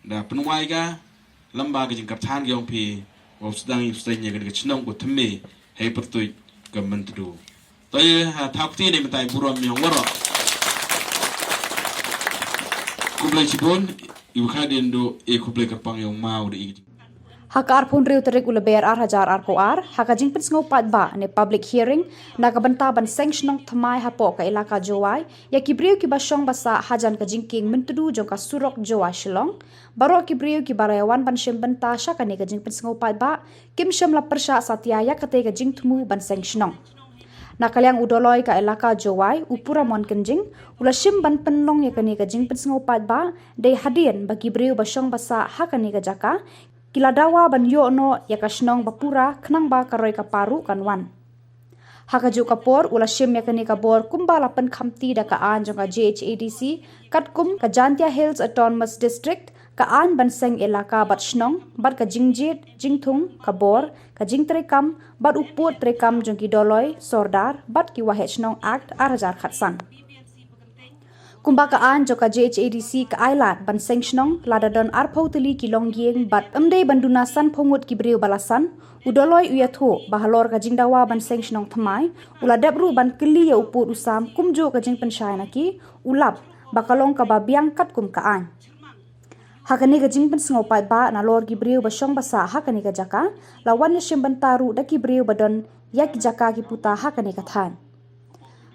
da penuai ka lembaga jing kaptan yang pi sedang istanya ke Shnong ko Thymmai hei pertui ke Myntdu. Tapi thapti ni mentai buram yang warok. Kublai cipon ibu kadin do kublai kerpang yang mau di. Hakar pun riu terik uleber hajar koar, haka jingpin ngopat ba ne public hearing na kabenta ban Shnong Thymmai hapo ka ilaka Jowai ya kibriu ki basyong basa hajan ka jingking Myntdu jong ka surok Jowai Shillong baro kibriu ki barayawan ban syembenta sya ka ne ka jingpin ngopat ba kim syam la persya satya ya kate ka jingtmu ban Shnong na kalyang udoloi ka ilaka Jowai upura mon kenjing ula syim ban penlong ya ka ne ka jingpin ngopat ba de hadien bagi briu basyong basa haka ne ka jaka kila dawa ban yo no ya ka Shnong bapura khnang ba karoi ka paru kanwan. Haka ju kapor ula shim ya kani ka bor kumba lapan khamti da ka an jong ka JHADC katkum ka Jaintia Hills Autonomous District ka an ban seng elaka bat Shnong bat ka jingjit jingthung ka bor ka jingtrekam bat uput trekam jong ki doloi sordar bat ki wahet Shnong Act arhajar khatsan. Kumbakaan joka JHADC ka island ban Shnong ladadon arpauteli ki longyeng bat amdei bandunasan pongut ki briu balasan udoloi uyatho bahalor ka jingdawa ban Shnong Thymmai ula dabru ban keli ya uput usam kumjo ka jing pensyana ki ulap bakalong ka babiang kat kum kaan hakani ka jing pensngopai ba na lor ki briu basyong basa hakani ka jaka lawan ya syembentaru da ki briu badon ya ki jaka ki puta hakani ka than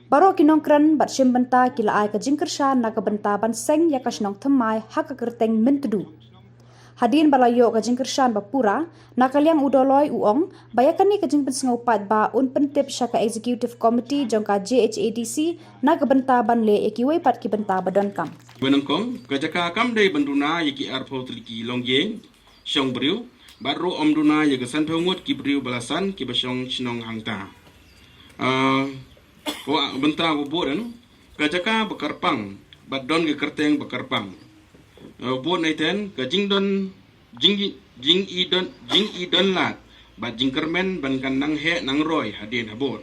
Baro kinongkran bat syembenta kila ay ka jingkersyan na kabentaban seng ya ka Shnong Thymmai haka kerteng Myntdu. Hadin balayo ka jingkersyan bapura na kalyang udoloi uong bayakan ni ka jingpen sengopat ba un pentip siya ka executive committee jong ka JHADC na kabentaban le ikiway pat ki bentaba don kam. Benengkong kajaka kam day banduna yaki arpo ki longyeng syong briu baro omduna yaga sanpemut ki briu balasan ki basyong Shnong hangta. Benta buburan kajaka bekarpang badon ke kerteng bekarpang buat naiten ke jingdon jing idon lat bad jingkermen ban kan nang he nang roy hadin habot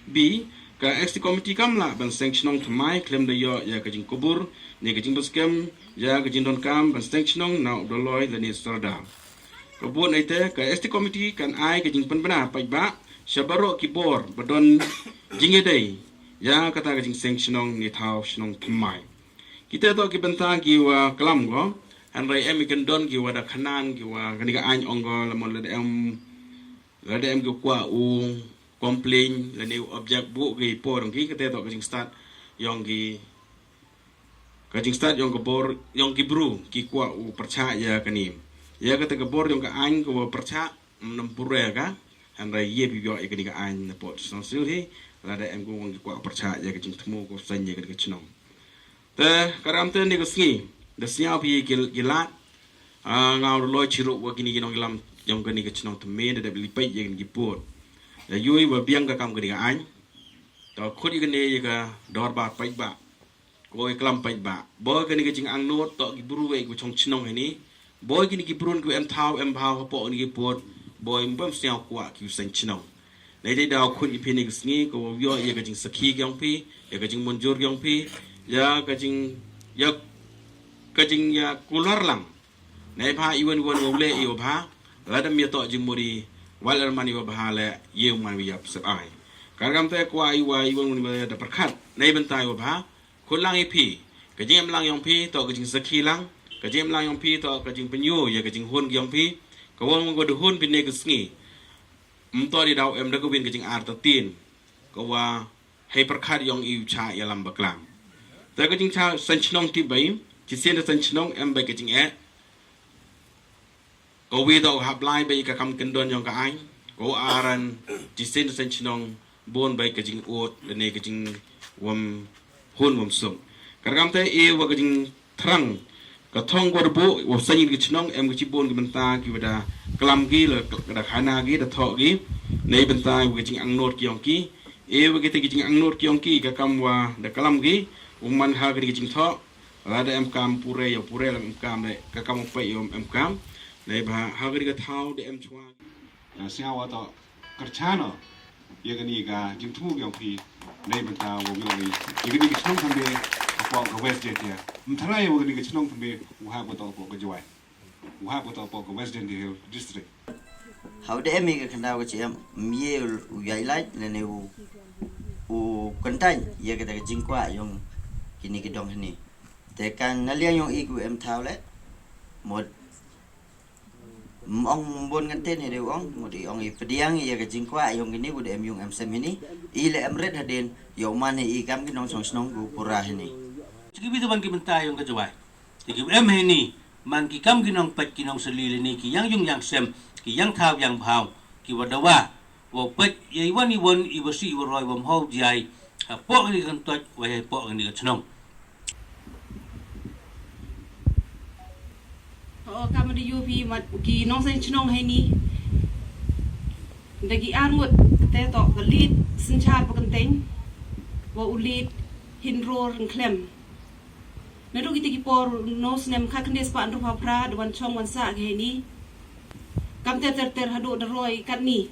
b ke ex committee kamla ban Shnong Thymmai claim da yo ya ke jing kubur ne ke jing baskem ya ke jingdon kam ban Shnong na doloi lani sarda ke buat naite ke ex committee kan ai ke jing penbena paiba syabaro kibor badon jingedai ya kata ke jing Shnong ni thau Shnong Thymmai kita to ki benta ki wa kalam go an rai em ikan don ki wa da khanan ki wa kani ka an ongo lamon le em ki kwa u complain le ne object bu ki por ki kita to ki jing start yong ki yong ko bor yong ki bru ki kwa u percha ya kani ya kata ke bor yong ka an ko percha nampure ka an rai ye bi yo ikani ka an na pot so sil hi la da em ko wong ki kwa percha ya ki jing thmu ko san ye ka Shnong te karam te ni kusngi de sia pi gilat ngau lo chiru wa kini ginong lam yong kani ke Shnong Thymmai de bli pai ye gi pot ya yui wa biang ka kam kani an to khudi kani ye ka dor ba pai ba ko e klam pai ba bo kani ke jing ang not to gi buru we ku chong Shnong ni boy kini ki brun ku em thau em bhau po ni gi pot boy mbam sia kwa ki sen Shnong nei dei da khudi pi ni kusngi ko yo ye ka jing sakhi gyong pi ye ka jing monjur gyong pi ya kajing ya kular lang nei pha iwan wole iyo pha ladam ya to jing muri walar mani wa bha le ye man wi yap sep ai kargam te kwa iwa iwan mun da perkhat nei bentai wa bha kulang ipi kajing lang yong pi to kajing sakhi lang kajing lang yong pi to kajing penyu ya kajing hun gyong pi ko wong go de hun pi ne kusngi mto di daw em da ko bin kajing ar ta tin ko wa hei perkhat yong iu cha ya lam baklang ta ka jing cha Shnong ti bai chi sen da Shnong em bai ka jing e ko wi do hab lai bai ka kam ken don yong ka ai ko aran chi sen da Shnong bon bai ka jing ot le ne ka jing wam hun wam sum kargam te e wa ka jing thrang ka thong go bo wa san ki Shnong em ka chi bon ki banta ki wada klam gi le da khana gi da tho gi nei banta wa ka jing ang not ki yong ki e wa ki te ki jing ang not ki yong ki ka kam wa da kalam gi Uman ha gini jing tho ada em kam pure ya pure lang em kam le ka kam pa yom em kam le ba ha gini ka thau de em chwa ya sia wa to karchano ye gani ga jing thu gyong phi nei ban ta wo yo ni ye gani ki Shnong Thymmai ko ka west je ya mthara ye wo gani ki Shnong Thymmai wo ha ko to ko jwai wah betul pok West Hill District. How the emi ka kanda ko chiam mie u yailai le ne u kontan ye ka jingkwa yung kini kidong ni te kan naliang yung iku em thau le một ông buôn ngân tên này đều ông một đi ông ấy phải điang ye ka jingkwa yung kini bu em yung em sem ini i le em red hadin yo man i kam ki nong song snong gu pura ni Sige bito man kimanta yung kajaway. Sige em ni man ki kam ginong pet kinong salili ni ki yang yung yang sem ki yang thao yang bhao ki wadawa wo pet ye wan i won i wasi i roi wam ho jai po ni kan tot wa ye po ni ka Shnong. Kami di UP mat ki nong sen Shnong hai ni dagi armut te to galit sinchar pakanteng wa ulit hinro reng klem Nado kita kipor nos nem kakendes pa andro pra dewan chong wan sa ge ni kam ter hado deroi kat ni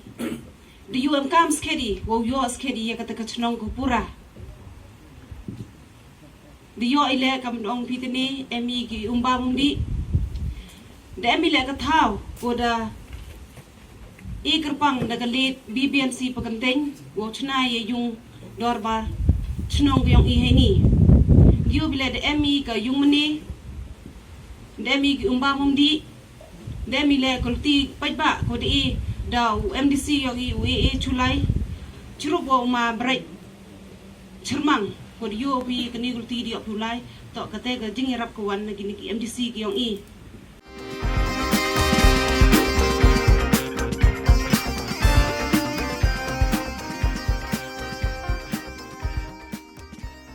di UM kam skedi wo yo skedi ya kata Shnong ko pura di yo ile kam dong pitene emi ki umba mundi da emi le ka thau ko da I kerpang da galit BBNC pakanteng wo chna ye yung dorbar Shnong yang I he ni Yo bila de emi ka yung mani demi ki umba mundi demi le kulti pajba ko di da MDC yo I we chulai churuk wo ma break chermang ko di yo bi kani kulti di opulai to kate ga jing rap ko wan gini ki MDC ki yong I